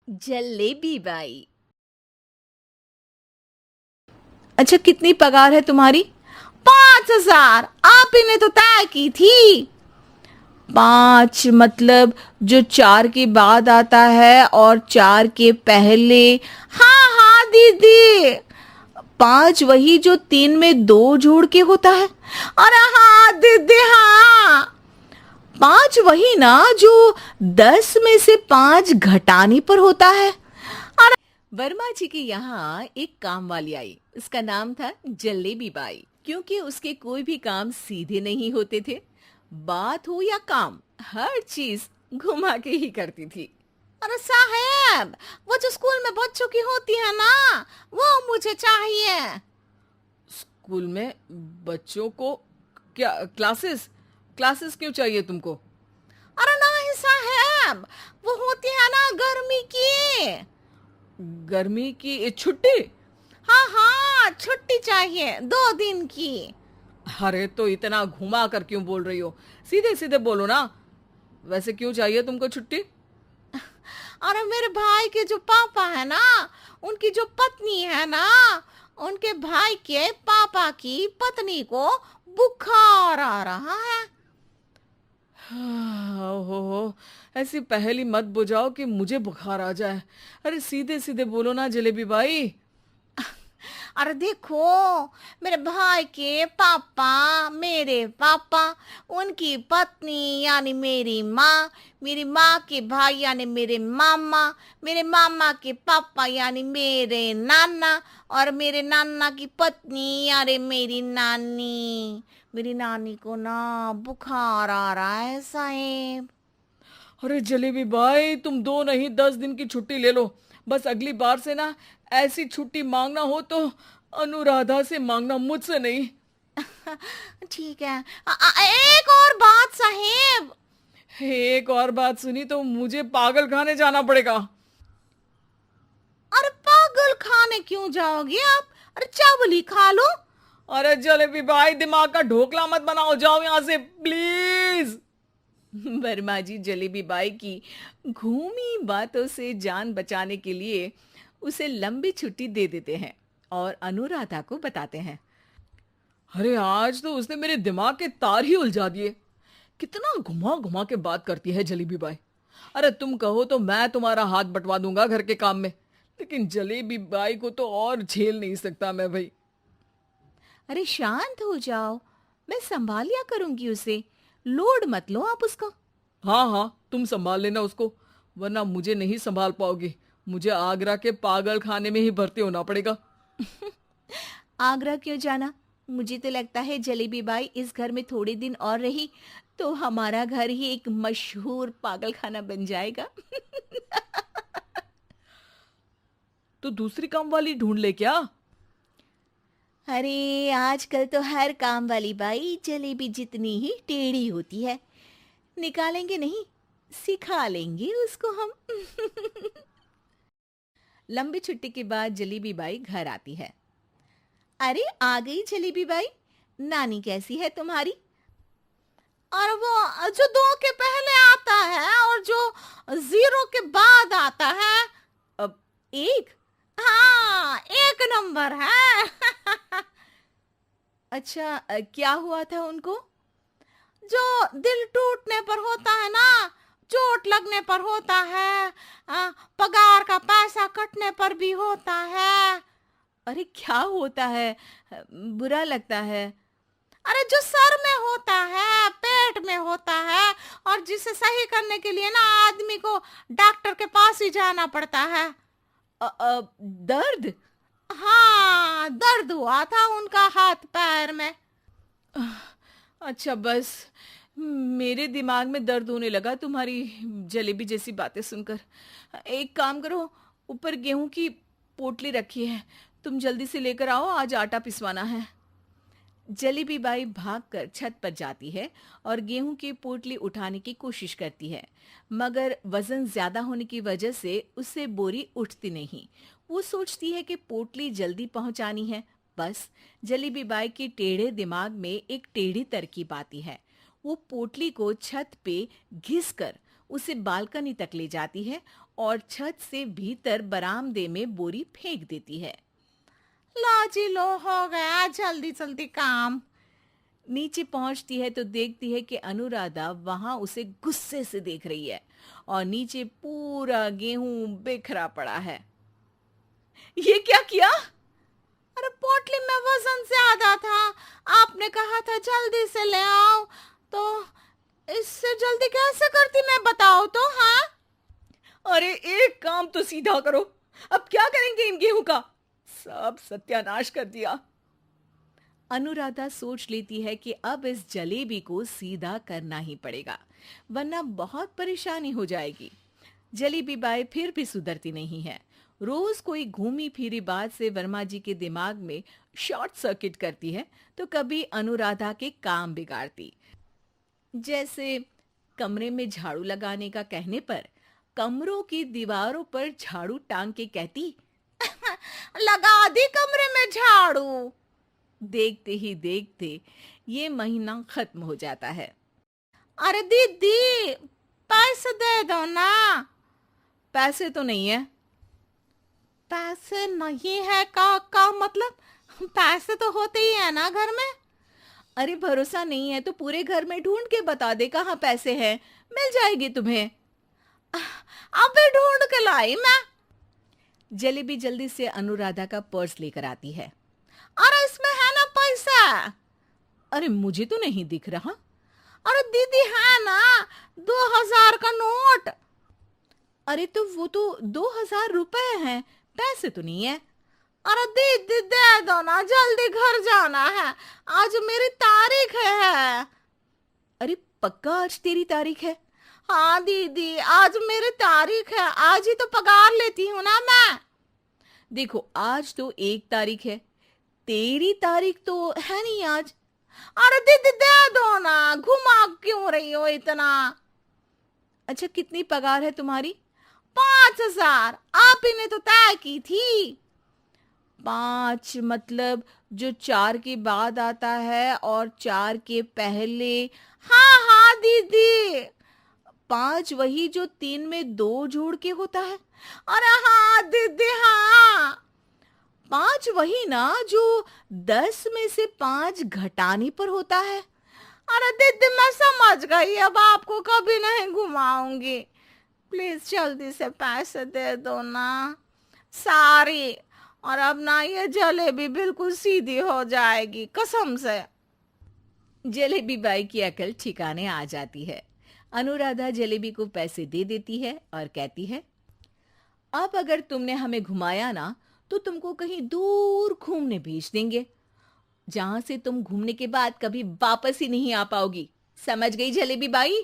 Jalebi by. अच्छा, कितनी पगार है तुम्हारी? 5,000। आप ही ने तो तय की थी। 5 मतलब जो 4 के बाद आता है और 4 के पहले। हाँ हाँ दीदी। 5 वही जो 3 में 2 जोड़ के होता है। अरे हाँ दीदी हाँ। 5 वही ना जो 10 में से 5 घटाने पर होता है। वर्मा जी के यहाँ एक काम वाली आई। उसका नाम था जलेबी बाई। क्योंकि उसके कोई भी काम सीधे नहीं होते थे। बात हो या काम, हर चीज घुमा के ही करती थी। अरे साहब, वो जो स्कूल में बच्चों की होती है ना, वो मुझे चाहिए। स्कूल में बच्चों को क्या क्लासेस क्लासेस क्यों चाहिए तुमको? अरे नहीं साहब, वो होती है ना गर्मी की। गर्मी की छुट्टी? हाँ हाँ, छुट्टी चाहिए 2 दिन की। अरे तो इतना घुमा कर क्यों बोल रही हो? सीधे सीधे बोलो ना। वैसे क्यों चाहिए तुमको छुट्टी? अरे मेरे भाई के जो पापा है ना, उनकी जो पत्नी है ना, उनके भाई के पापा की पत्नी को बुखार आ रहा है। ओहो, ऐसी पहेली मत बुझाओ कि मुझे बुखार आ जाए। अरे सीधे सीधे बोलो ना जलेबी बाई। अरे देखो, मेरे भाई के पापा, मेरे पापा, उनकी पत्नी यानी मेरी माँ के भाई यानी मेरे मामा के पापा यानी मेरे नाना, और मेरे नाना की पत्नी यानी मेरी नानी को ना बुखार आ रहा है साहेब। अरे जलेबी भाई, तुम 2 नहीं 10 दिन की छुट्टी ले लो। बस अगली बार से ना ऐसी छुट्टी मांगना हो तो अनुराधा से मांगना, मुझसे नहीं। ठीक है। एक और बात साहेब। एक और बात सुनी तो मुझे पागल खाने जाना पड़ेगा। अरे पागल खाने क्यों जाओगे आप? अरे चावल ही खा लो। अरे जलेबी भाई, दिमाग का ढोकला मत बनाओ, जाओ यहाँ से प्लीज। वर्मा जी जलेबी बाई की घूमी बातों से जान बचाने के लिए उसे लंबी छुट्टी दे देते हैं और अनुराधा को बताते हैं। अरे आज तो उसने मेरे दिमाग के तार ही उलझा दिए। कितना घुमा घुमा के बात करती है जलेबी बाई। अरे तुम कहो तो मैं तुम्हारा हाथ बंटवा दूंगा घर के काम में, लेकिन जलेबी बाई को तो और झेल नहीं सकता मैं भाई। अरे शांत हो जाओ, मैं संभाल लिया करूंगी उसे। लोड मत लो आप उसका। हाँ हाँ, तुम संभाल लेना उसको, वरना मुझे नहीं संभाल पाओगे। मुझे आगरा के पागल खाने में ही भर्ती होना पड़ेगा। आगरा क्यों जाना? मुझे तो लगता है जलेबी बाई इस घर में थोड़े दिन और रही तो हमारा घर ही एक मशहूर पागल खाना बन जाएगा। तो दूसरी काम वाली ढूंढ ले क्या? अरे आजकल तो हर काम वाली बाई जलेबी जितनी ही टेढ़ी होती है। निकालेंगे नहीं, सिखा लेंगे उसको हम। लंबी छुट्टी के बाद जलेबी बाई घर आती है। अरे आ गई जलेबी बाई। नानी कैसी है तुम्हारी? और वो जो 2 के पहले आता है और जो 0 के बाद आता है। अब एक। हाँ, 1 नंबर है। अच्छा, क्या हुआ था उनको? जो दिल टूटने पर होता है ना, चोट लगने पर होता है, पगार का पैसा कटने पर भी होता है। अरे क्या होता है? बुरा लगता है। अरे जो सर में होता है, पेट में होता है, और जिसे सही करने के लिए ना आदमी को डॉक्टर के पास ही जाना पड़ता है। दर्द? हाँ, दर्द हुआ था उनका हाथ पैर में। अच्छा बस, मेरे दिमाग में दर्द होने लगा तुम्हारी जलेबी जैसी बातें सुनकर। एक काम करो, ऊपर गेहूं की पोटली रखी है, तुम जल्दी से लेकर आओ, आज आटा पिसवाना है। जलेबी बाई भागकर छत पर जाती है और गेहूं की पोटली उठाने की कोशिश करती है, मगर वजन ज्यादा होने की वजह से उससे बोरी उठती नहीं। वो सोचती है कि पोटली जल्दी पहुंचानी है। बस जलेबी बाई के टेढ़े दिमाग में एक टेढ़ी तरकीब आती है। वो पोटली को छत पे घिस कर उसे बालकनी तक ले जाती है और छत से भीतर बरामदे में बोरी फेंक देती है। लो जी लो, हो गया जल्दी जल्दी काम। नीचे पहुंचती है तो देखती है कि अनुराधा वहां उसे गुस्से से देख रही है और नीचे पूरा गेहूं बिखरा पड़ा है। ये क्या किया? अरे पोटली में वजन ज्यादा था, आपने कहा था जल्दी से ले आओ, तो इससे जल्दी कैसे करती मैं बताओ तो। हाँ, अरे एक काम तो सीधा करो, अब क्या करेंगे इन गेहूं का? सब सत्यानाश कर दिया। अनुराधा सोच लेती है कि अब इस जलेबी को सीधा करना ही पड़ेगा, वरना बहुत परेशानी हो जाएगी। जलेबी बाई फिर भी सुधरती नहीं है। रोज कोई घूमी फिरी बात से वर्मा जी के दिमाग में शॉर्ट सर्किट करती है, तो कभी अनुराधा के काम बिगाड़ती। जैसे कमरे में झाड़ू लगाने का कहने पर कमरों की दीवारों पर झाड़ू टांग के कहती, लगा दी कमरे में झाड़ू। देखते ही देखते ये महीना खत्म हो जाता है। अरे दीदी, पैसे दे दो ना। पैसे तो नहीं है। पैसे नहीं है का मतलब? पैसे तो होते ही है ना घर में। अरे भरोसा नहीं है तो पूरे घर में ढूंढ के बता दे कहाँ पैसे हैं, मिल जाएगी तुम्हें। अबे ढूंढ के लाई मैं। जलेबी जल्दी से अनुराधा का पर्स लेकर आती है। अरे इसमें है ना पैसा। अरे मुझे तो नहीं दिख रहा। अरे दीदी है ना, 2000 का नोट। अरे तो वो तो 2000 रुपए हैं, पैसे तो नहीं है। अरे दीदी दे दो ना, जल्दी घर जाना है, आज मेरी तारीख है। अरे पक्का आज तेरी तारीख है? हाँ दीदी, आज मेरी तारीख है, आज ही तो पगार लेती हूँ ना मैं। देखो आज तो 1 तारीख है, तेरी तारीख तो है नहीं आज। अरे दीदी दे दो ना, घुमा क्यों रही हो इतना? अच्छा कितनी पगार है तुम्हारी? 5000, आप ही ने तो तय की थी। 5 मतलब जो 4 के बाद आता है और 4 के पहले। हाँ हाँ दीदी। 5 वही जो 3 में 2 जोड़ के होता है। अरे हाँ दीदी हाँ। 5 वही ना जो 10 में से 5 घटाने पर होता है। अरे दीदी मैं समझ गई, अब आपको कभी नहीं घुमाऊंगी। प्लीज जल्दी से पैसे दे दो ना, सारी। और अब ना ये जलेबी बिल्कुल सीधी हो जाएगी कसम से। जलेबी बाई की अकल ठिकाने आ जाती है। अनुराधा जलेबी को पैसे दे देती है और कहती है, अब अगर तुमने हमें घुमाया ना तो तुमको कहीं दूर घूमने भेज देंगे, जहां से तुम घूमने के बाद कभी वापस ही नहीं आ पाओगी। समझ गई जलेबी बाई?